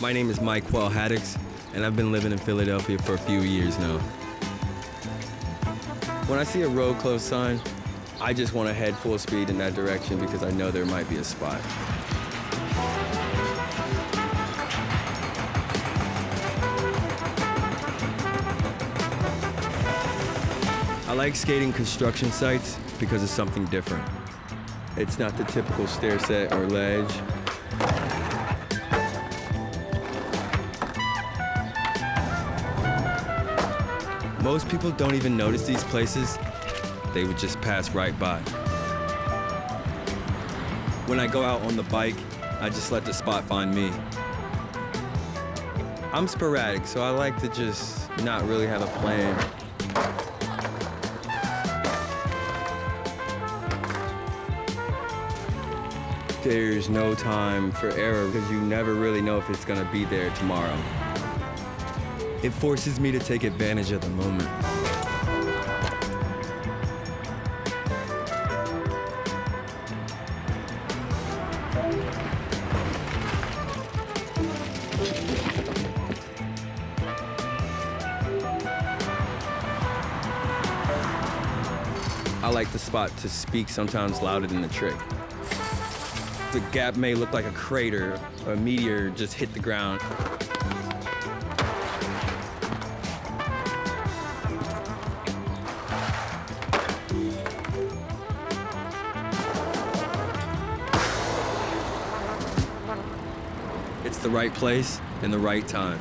My name is Myquel Haddox, and I've been living in Philadelphia for a few years now. When I see a road closed sign, I just want to head full speed in that direction because I know there might be a spot. I like skating construction sites because it's something different. It's not the typical stair set or ledge. Most people don't even notice these places. They would just pass right by. When I go out on the bike, I just let the spot find me. I'm sporadic, so I like to just not really have a plan. There's no time for error because you never really know if it's gonna be there tomorrow. It forces me to take advantage of the moment. I like the spot to speak sometimes louder than the trick. The gap may look like a crater or a meteor just hit the ground. It's the right place and the right time.